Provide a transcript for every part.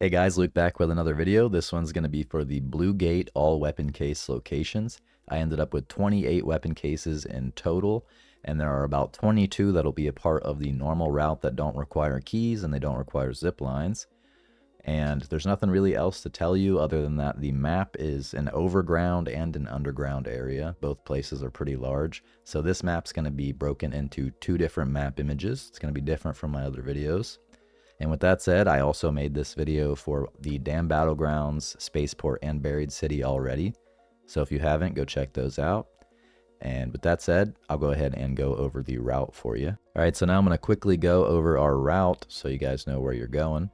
Hey guys, Luke back with another video. This one's going to be for the Blue Gate all weapon case locations. I ended up with 28 weapon cases in total, and there are about 22 that'll be a part of the normal route that don't require keys and they don't require zip lines. And there's nothing really else to tell you other than that the map is an overground and an underground area. Both places are pretty large. So this map's going to be broken into two different map images. It's going to be different from my other videos. And with that said, I also made this video for the Dam Battlegrounds, Spaceport, and Buried City already. So if you haven't, go check those out. And with that said, I'll go ahead and go over the route for you. Alright, so now I'm going to quickly go over our route so you guys know where you're going.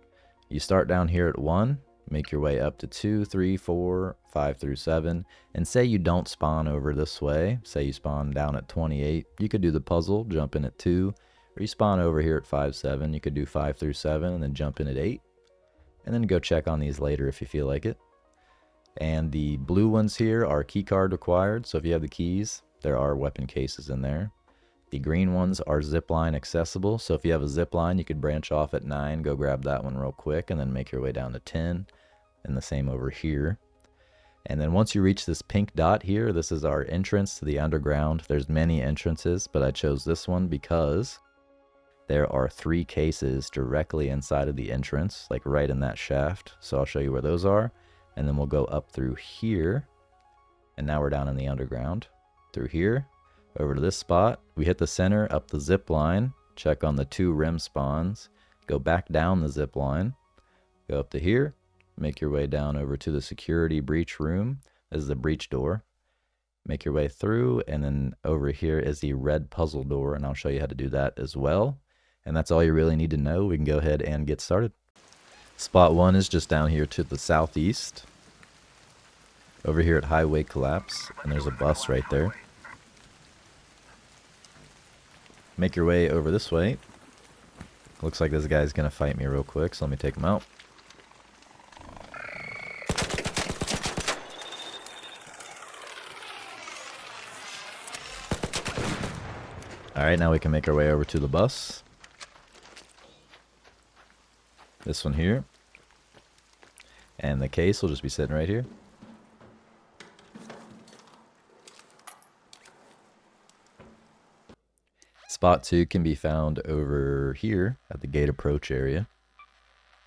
You start down here at 1, make your way up to 2, 3, 4, 5 through 7, and say you don't spawn over this way. Say you spawn down at 28. You could do the puzzle, jump in at 2. Or you spawn over here at 5, 7. You could do 5 through 7 and then jump in at 8. And then go check on these later if you feel like it. And the blue ones here are keycard required. So if you have the keys, there are weapon cases in there. The green ones are zipline accessible. So if you have a zipline, you could branch off at 9, go grab that one real quick, and then make your way down to 10. And the same over here. And then once you reach this pink dot here, this is our entrance to the underground. There's many entrances, but I chose this one because there are 3 cases directly inside of the entrance, like right in that shaft. So I'll show you where those are. And then we'll go up through here. And now we're down in the underground. Through here, over to this spot. We hit the center, up the zip line. Check on the 2 rim spawns. Go back down the zip line. Go up to here. Make your way down over to the security breach room. This is the breach door. Make your way through. And then over here is the red puzzle door. And I'll show you how to do that as well. And that's all you really need to know. We can go ahead and get started. Spot 1 is just down here to the southeast. Over here at Highway Collapse. And there's a bus right there. Make your way over this way. Looks like this guy's going to fight me real quick, so let me take him out. Alright, now we can make our way over to the bus. This one here. And the case will just be sitting right here. Spot 2 can be found over here at the gate approach area.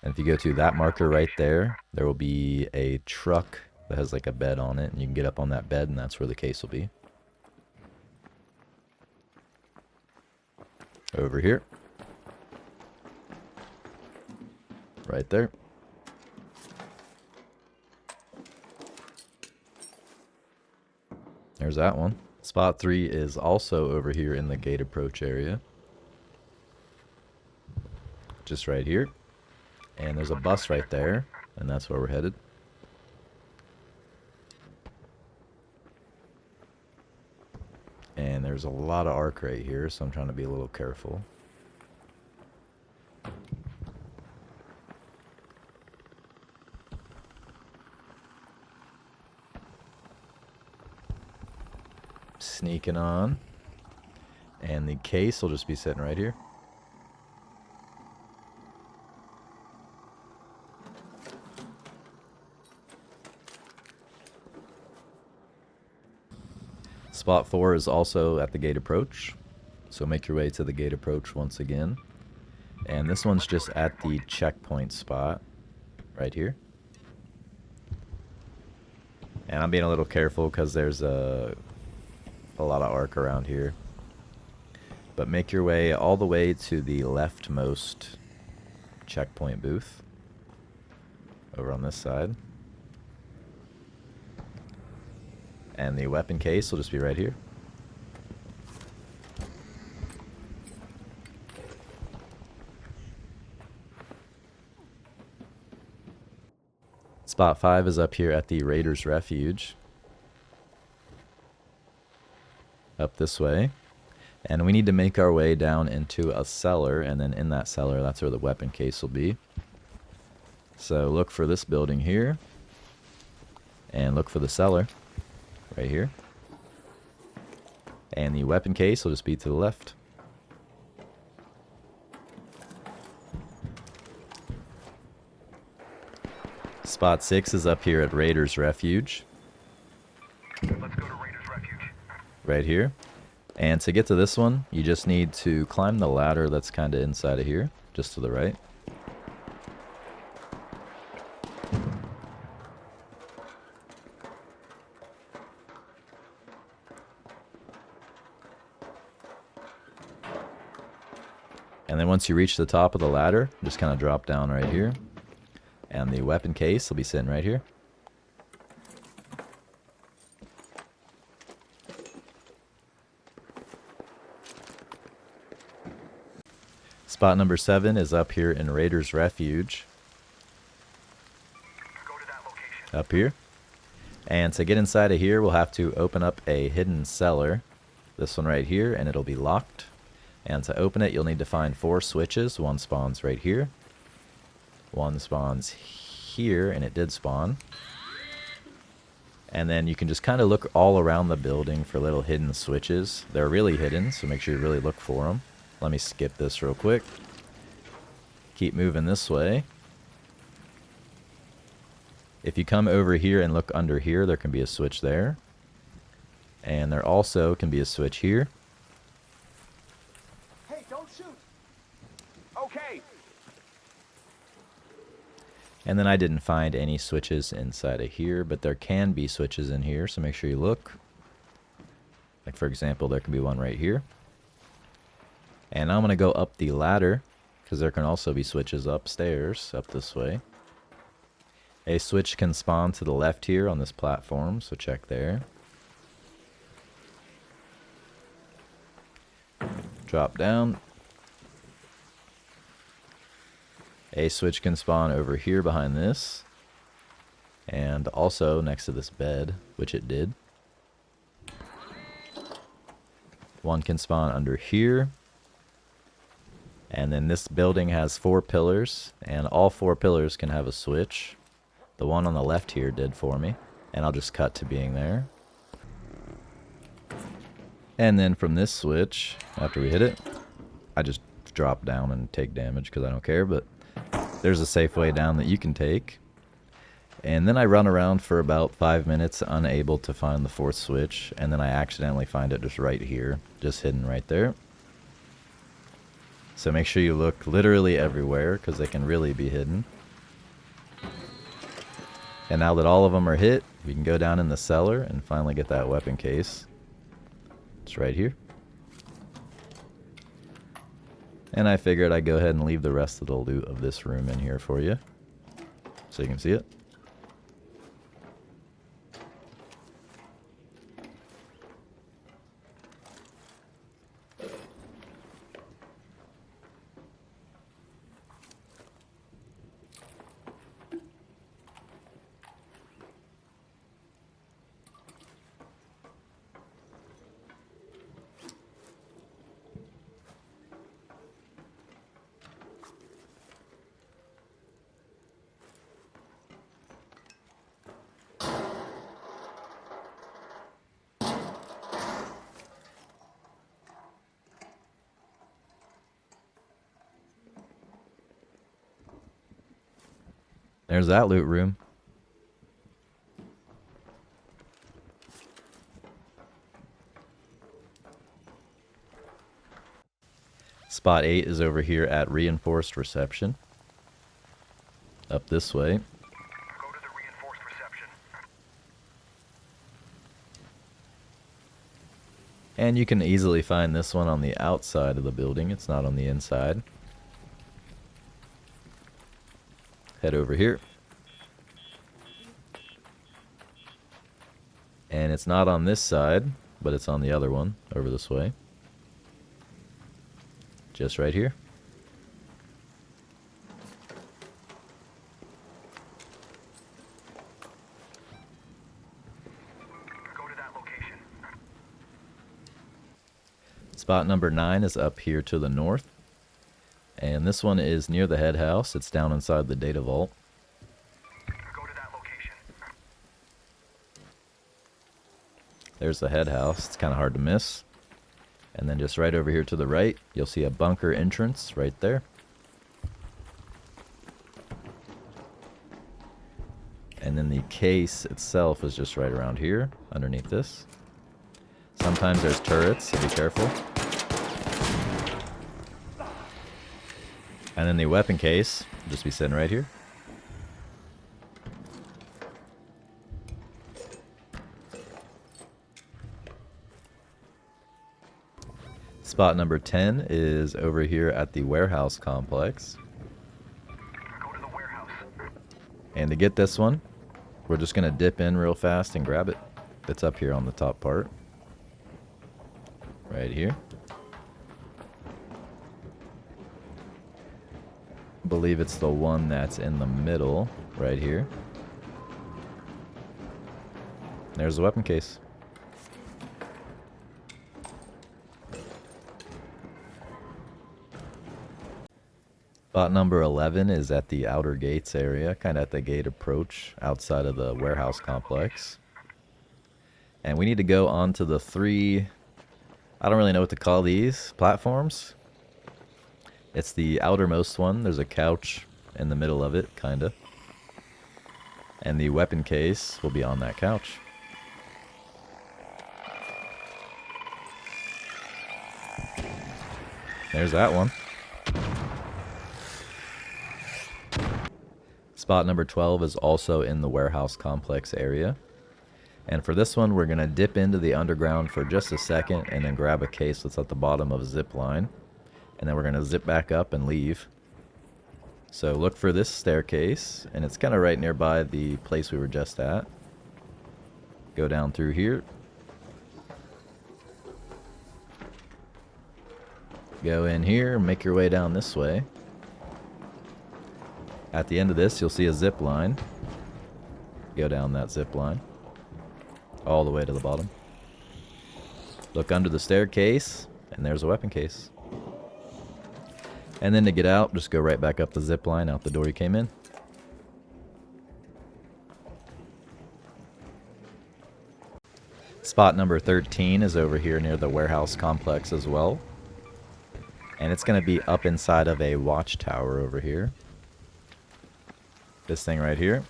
And if you go to that marker right there, there will be a truck that has like a bed on it. And you can get up on that bed and that's where the case will be. Over here. Right there. There's that one. Spot 3 is also over here in the gate approach area. Just right here. And there's a bus right there, and that's where we're headed. And there's a lot of arc right here, so I'm trying to be a little careful. Sneaking on. And the case will just be sitting right here. Spot 4 is also at the gate approach. So make your way to the gate approach once again. And this one's just at the checkpoint spot. Right here. And I'm being a little careful because there's a lot of arc around here. But make your way all the way to the leftmost checkpoint booth. Over on this side. And the weapon case will just be right here. Spot 5 is up here at the Raiders Refuge. Up this way. And we need to make our way down into a cellar, and then in that cellar, that's where the weapon case will be. So look for this building here. And look for the cellar. Right here. And the weapon case will just be to the left. Spot 6 is up here at Raiders Refuge. Let's go to Raiders Refuge. Right here. And to get to this one, you just need to climb the ladder that's kind of inside of here, just to the right. And then once you reach the top of the ladder, just kind of drop down right here. And the weapon case will be sitting right here. Spot number 7 is up here in Raiders Refuge. Go to that location. Up here. And to get inside of here, we'll have to open up a hidden cellar. This one right here, and it'll be locked. And to open it, you'll need to find 4 switches. One spawns right here. One spawns here, and it did spawn. And then you can just kind of look all around the building for little hidden switches. They're really hidden, so make sure you really look for them. Let me skip this real quick. Keep moving this way. If you come over here and look under here, there can be a switch there. And there also can be a switch here. Hey, don't shoot. Okay. And then I didn't find any switches inside of here, but there can be switches in here, so make sure you look. Like for example, there can be one right here. And I'm going to go up the ladder, because there can also be switches upstairs, up this way. A switch can spawn to the left here on this platform, so check there. Drop down. A switch can spawn over here behind this. And also next to this bed, which it did. One can spawn under here. And then this building has 4 pillars, and all 4 pillars can have a switch. The one on the left here did for me, and I'll just cut to being there. And then from this switch, after we hit it, I just drop down and take damage because I don't care, but there's a safe way down that you can take. And then I run around for about 5 minutes, unable to find the 4th switch, and then I accidentally find it just right here, just hidden right there. So make sure you look literally everywhere, because they can really be hidden. And now that all of them are hit, we can go down in the cellar and finally get that weapon case. It's right here. And I figured I'd go ahead and leave the rest of the loot of this room in here for you, so you can see it. There's that loot room. Spot 8 is over here at reinforced reception. Up this way. Go to the reinforced reception. And you can easily find this one on the outside of the building. It's not on the inside. Head over here. And it's not on this side, but it's on the other one, over this way. Just right here. Go to that location. Spot number 9 is up here to the north. And this one is near the head house. It's down inside the data vault. Go to that location. There's the head house. It's kind of hard to miss. And then just right over here to the right, you'll see a bunker entrance right there. And then the case itself is just right around here, underneath this. Sometimes there's turrets, so be careful. And then the weapon case will just be sitting right here. Spot number 10 is over here at the warehouse complex. Go to the warehouse. And to get this one, we're just going to dip in real fast and grab it. It's up here on the top part. Right here. I believe it's the one that's in the middle, right here. There's the weapon case. Spot number 11 is at the outer gates area, kind of at the gate approach outside of the warehouse complex. And we need to go onto the 3, I don't really know what to call these, platforms. It's the outermost one. There's a couch in the middle of it, kind of. And the weapon case will be on that couch. There's that one. Spot number 12 is also in the warehouse complex area. And for this one, we're going to dip into the underground for just a second and then grab a case that's at the bottom of a zipline. And then we're going to zip back up and leave. So look for this staircase, and it's kind of right nearby the place we were just at. Go down through here. Go in here, make your way down this way. At the end of this, you'll see a zip line. Go down that zip line. All the way to the bottom. Look under the staircase, and there's a weapon case. And then to get out, just go right back up the zip line out the door you came in. Spot number 13 is over here near the warehouse complex as well. And it's going to be up inside of a watchtower over here. This thing right here.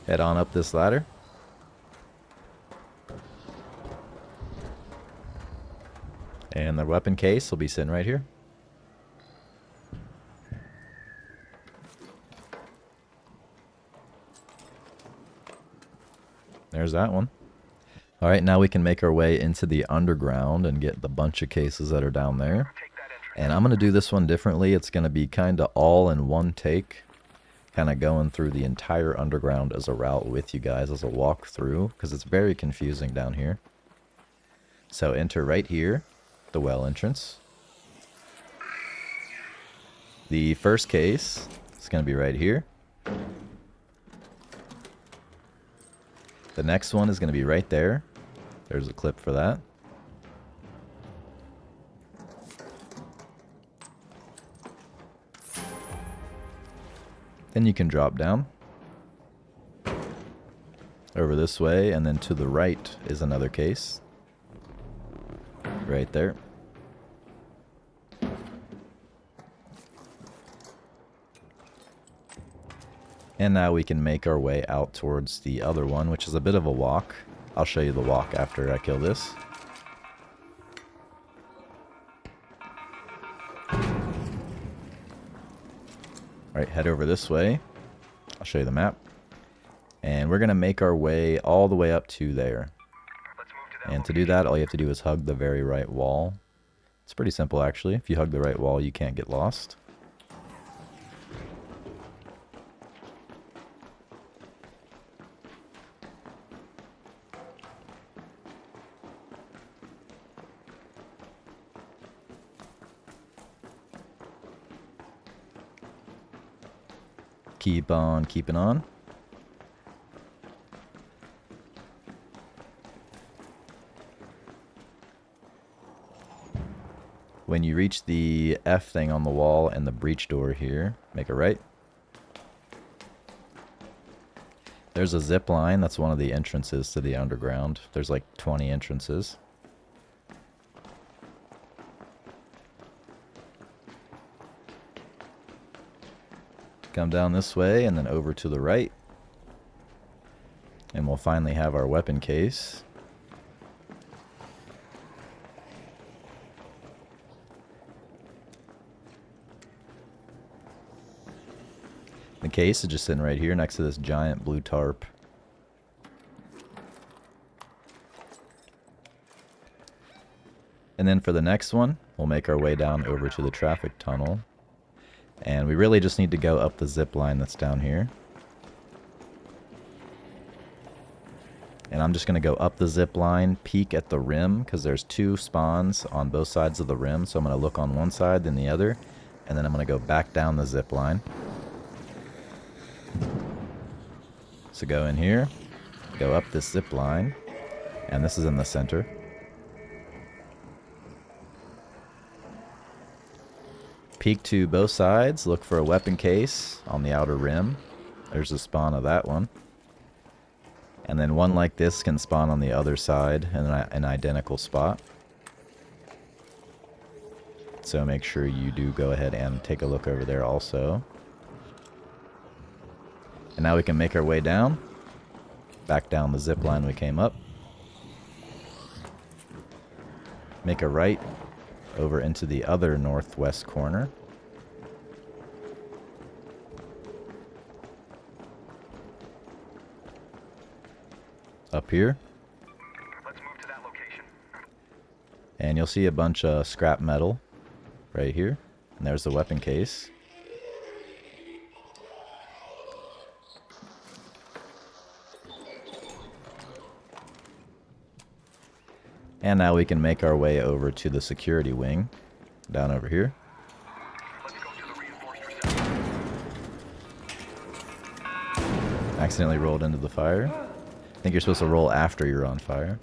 Head on up this ladder. And the weapon case will be sitting right here. There's that one. Alright, now we can make our way into the underground and get the bunch of cases that are down there. And I'm going to do this one differently. It's going to be kind of all in one take. Kind of going through the entire underground as a route with you guys as a walkthrough, because it's very confusing down here. So enter right here, the well entrance. The first case is going to be right here. The next one is going to be right there. There's a clip for that. Then you can drop down over this way, and then to the right is another case. Right there. And now we can make our way out towards the other one, which is a bit of a walk. I'll show you the walk after I kill this. Alright, head over this way. I'll show you the map. And we're going to make our way all the way up to there. And to do that, all you have to do is hug the very right wall. It's pretty simple, actually. If you hug the right wall, you can't get lost. Keep on keeping on. When you reach the F thing on the wall and the breach door here, make a right. There's a zip line. That's one of the entrances to the underground. There's like 20 entrances. Come down this way and then over to the right. And we'll finally have our weapon case. The case is just sitting right here next to this giant blue tarp. And then for the next one, we'll make our way down over to the traffic tunnel. And we really just need to go up the zip line that's down here. And I'm just going to go up the zip line, peek at the rim, because there's 2 spawns on both sides of the rim. So I'm going to look on one side, then the other. And then I'm going to go back down the zip line. So go in here, go up this zip line, and this is in the center. Peek to both sides, look for a weapon case on the outer rim. There's a spawn of that one. And then one like this can spawn on the other side in an identical spot. So make sure you do go ahead and take a look over there also. And now we can make our way down. Back down the zip line we came up. Make a right over into the other northwest corner. Up here. Let's move to that location. And you'll see a bunch of scrap metal right here. And there's the weapon case. And now we can make our way over to the security wing, down over here. Let's go to the reinforced reception. Accidentally rolled into the fire. I think you're supposed to roll after you're on fire.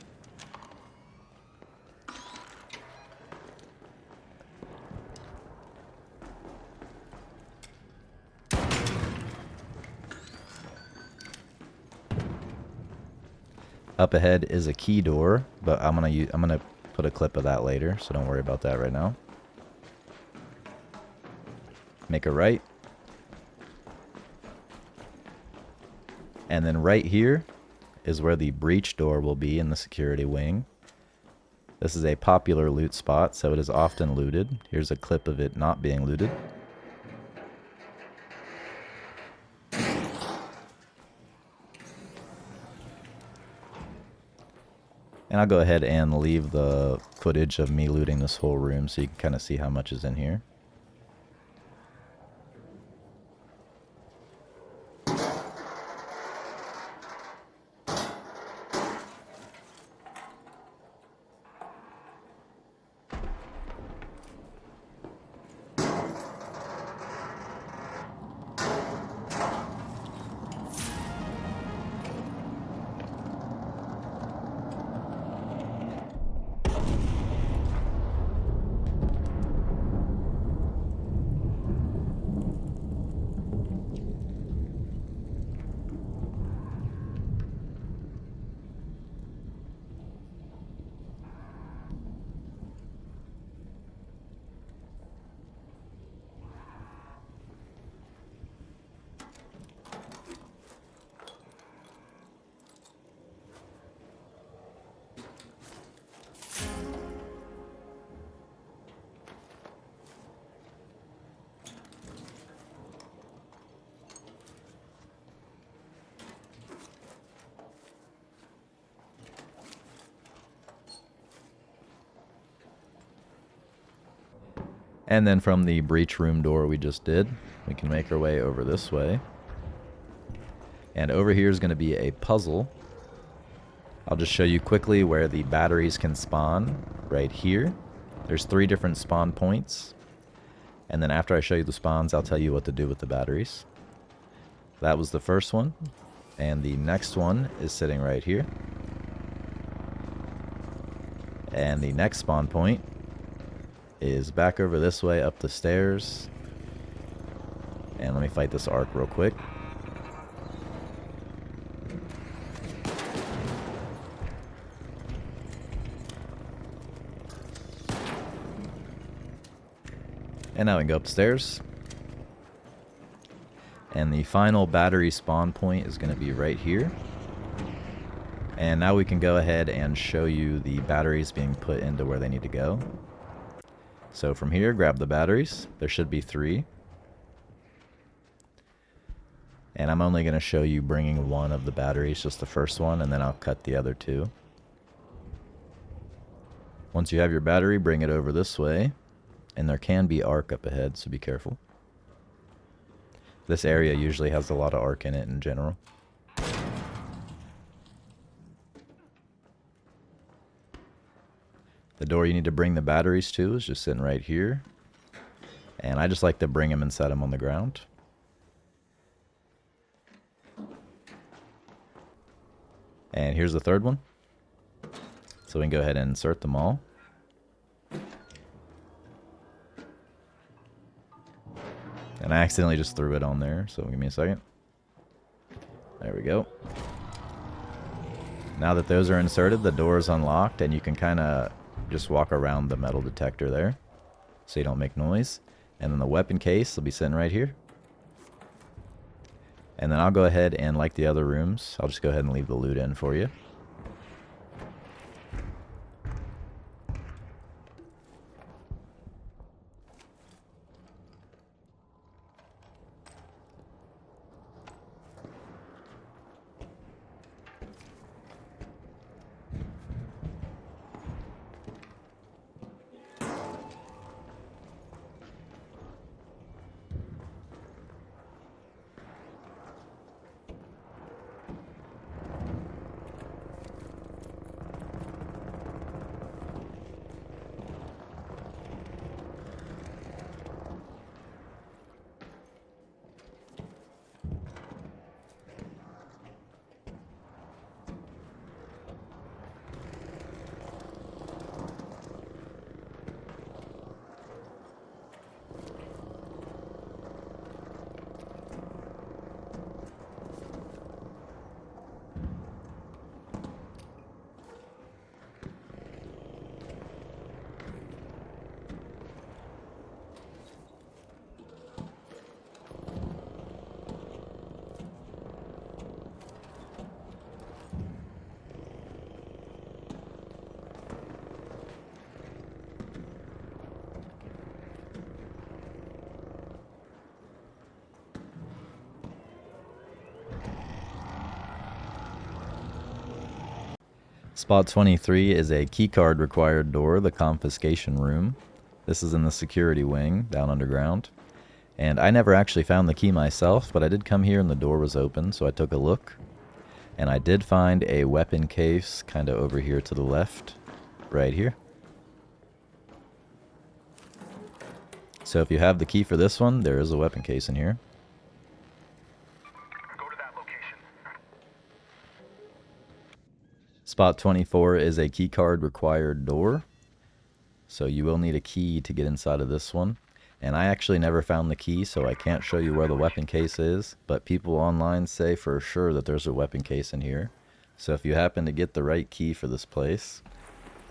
Up ahead is a key door, but I'm gonna put a clip of that later, so don't worry about that right now. Make a right. And then right here is where the breach door will be in the security wing. This is a popular loot spot, so it is often looted. Here's a clip of it not being looted. And I'll go ahead and leave the footage of me looting this whole room so you can kind of see how much is in here. And then from the breach room door we just did, we can make our way over this way. And over here is going to be a puzzle. I'll just show you quickly where the batteries can spawn right here. There's 3 different spawn points. And then after I show you the spawns, I'll tell you what to do with the batteries. That was the first one. And the next one is sitting right here. And the next spawn point is back over this way up the stairs. And let me fight this arc real quick. And now we can go upstairs. And the final battery spawn point is going to be right here. And now we can go ahead and show you the batteries being put into where they need to go. So from here, grab the batteries. There should be 3. And I'm only going to show you bringing one of the batteries, just the first one, and then I'll cut the other 2. Once you have your battery, bring it over this way. And there can be arc up ahead, so be careful. This area usually has a lot of arc in it in general. The door you need to bring the batteries to is just sitting right here. And I just like to bring them and set them on the ground. And here's the third one. So we can go ahead and insert them all. And I accidentally just threw it on there, so give me a second. There we go. Now that those are inserted, the door is unlocked, and you can kind of just walk around the metal detector there so you don't make noise. And then the weapon case will be sitting right here. And then I'll go ahead and, like the other rooms, I'll just go ahead and leave the loot in for you. Spot 23 is a keycard required door, the Confiscation room. This is in the security wing, down underground. And I never actually found the key myself, but I did come here and the door was open, so I took a look. And I did find a weapon case kind of over here to the left, right here. So if you have the key for this one, there is a weapon case in here. Go to that location. Spot 24 is a keycard required door. So you will need a key to get inside of this one. And I actually never found the key, so I can't show you where the weapon case is. But people online say for sure that there's a weapon case in here. So if you happen to get the right key for this place,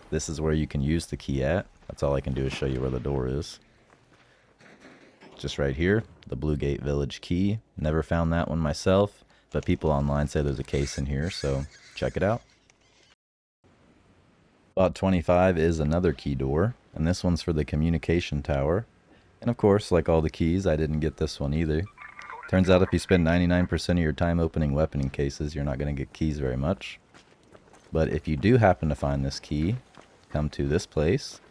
this is where you can use the key at. That's all I can do is show you where the door is. Just right here, the Blue Gate Village key. Never found that one myself, but people online say there's a case in here, so check it out. Spot 25 is another key door, and this one's for the communication tower. And of course, like all the keys, I didn't get this one either. Turns out if you spend 99% of your time opening weapon cases, you're not going to get keys very much. But if you do happen to find this key, come to this place,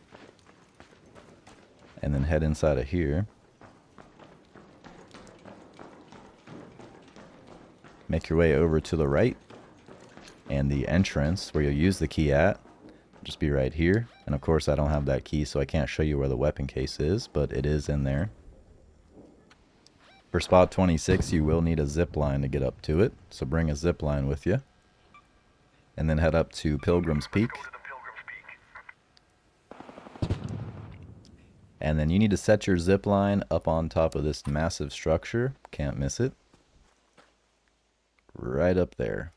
and then head inside of here. Make your way over to the right, and the entrance where you'll use the key at will just be right here. And of course I don't have that key, so I can't show you where the weapon case is, but it is in there. For spot 26, you will need a zip line to get up to it, so bring a zip line with you. And then head up to Pilgrim's Peak. Go to the Pilgrim's Peak. And then you need to set your zip line up on top of this massive structure. Can't miss it. Right up there.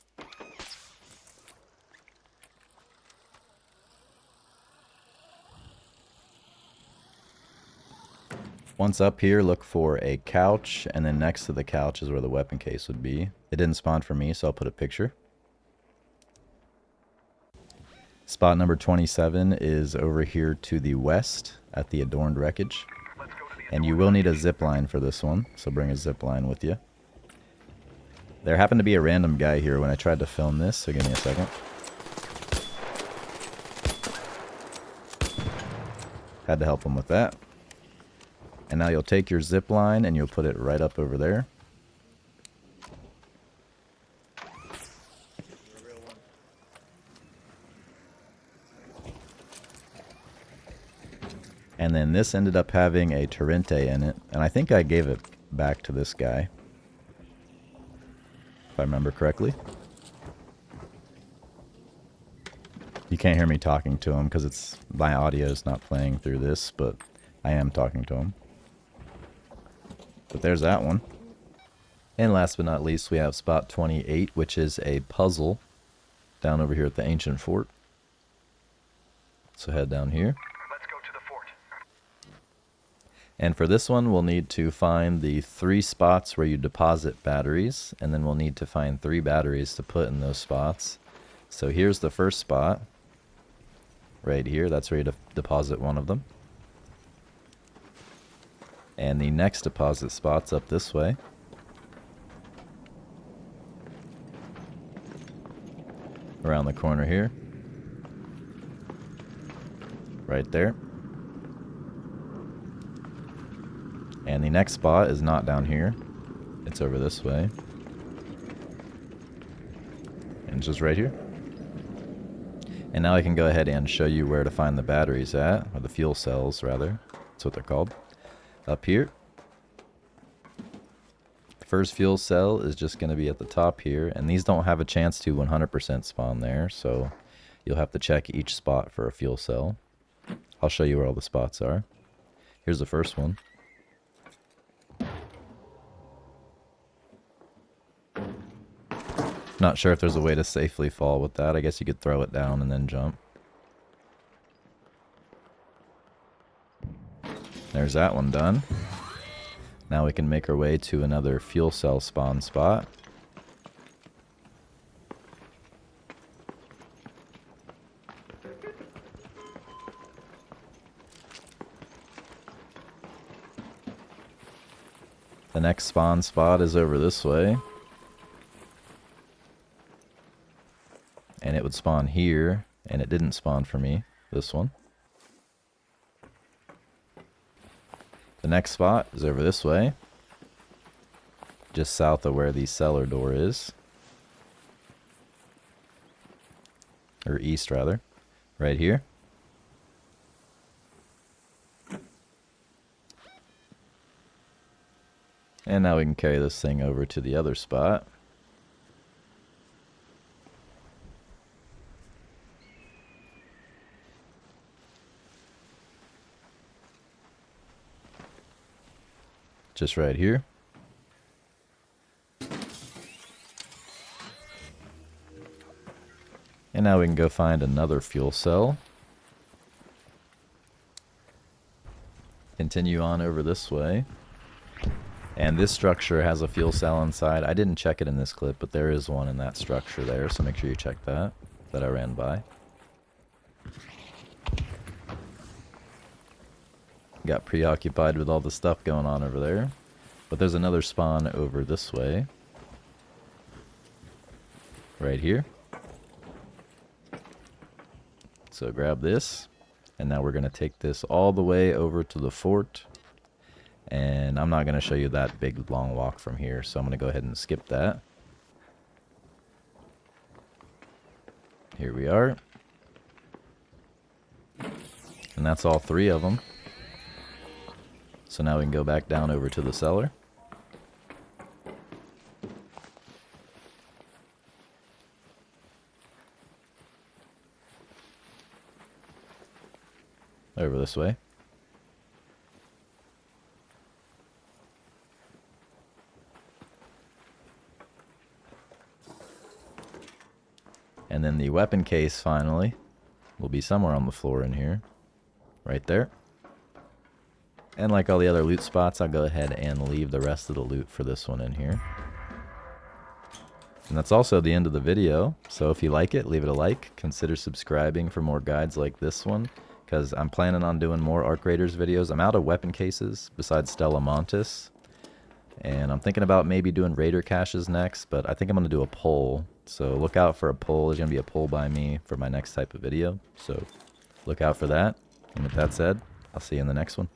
Once up here, look for a couch, and then next to the couch is where the weapon case would be. It didn't spawn for me, so I'll put a picture. Spot number 27 is over here to the west at the Adorned Wreckage. And you will need a zipline for this one, so bring a zipline with you. There happened to be a random guy here when I tried to film this, so give me a second. Had to help him with that. And now you'll take your zipline and you'll put it right up over there. And then this ended up having a Torrente in it. And I think I gave it back to this guy, if I remember correctly. You can't hear me talking to him because it's my audio is not playing through this, but I am talking to him. But there's that one. And last but not least, we have spot 28, which is a puzzle down over here at the ancient fort. So head down here. Let's go to the fort. And for this one, we'll need to find the 3 spots where you deposit batteries, and then we'll need to find 3 batteries to put in those spots. So here's the first spot. Right here, that's where you deposit one of them. And the next deposit spot's up this way. Around the corner here. Right there. And the next spot is not down here. It's over this way. And just right here. And now I can go ahead and show you where to find the batteries at, or the fuel cells rather. That's what they're called. Up here. The first fuel cell is just going to be at the top here, and these don't have a chance to 100% spawn there, so you'll have to check each spot for a fuel cell. I'll show you where all the spots are. Here's the first one. Not sure if there's a way to safely fall with that. I guess you could throw it down and then jump. There's that one done. Now we can make our way to another fuel cell spawn spot. The next spawn spot is over this way. And it would spawn here, and it didn't spawn for me, this one. The next spot is over this way, just south of where the cellar door is. Or east, rather. Right here. And now we can carry this thing over to the other spot. Just right here. And now we can go find another fuel cell. Continue on over this way. And this structure has a fuel cell inside. I didn't check it in this clip, but there is one in that structure there, so make sure you check that I ran by. Got preoccupied with all the stuff going on over there. But there's another spawn over this way. Right here. So grab this. And now we're going to take this all the way over to the fort. And I'm not going to show you that big long walk from here, so I'm going to go ahead and skip that. Here we are. And that's all 3 of them. So now we can go back down over to the cellar. Over this way. And then the weapon case finally will be somewhere on the floor in here. Right there. And like all the other loot spots, I'll go ahead and leave the rest of the loot for this one in here. And that's also the end of the video. So if you like it, leave it a like. Consider subscribing for more guides like this one, because I'm planning on doing more Arc Raiders videos. I'm out of weapon cases besides Stella Montis. And I'm thinking about maybe doing Raider caches next, but I think I'm going to do a poll. So look out for a poll. There's going to be a poll by me for my next type of video. So look out for that. And with that said, I'll see you in the next one.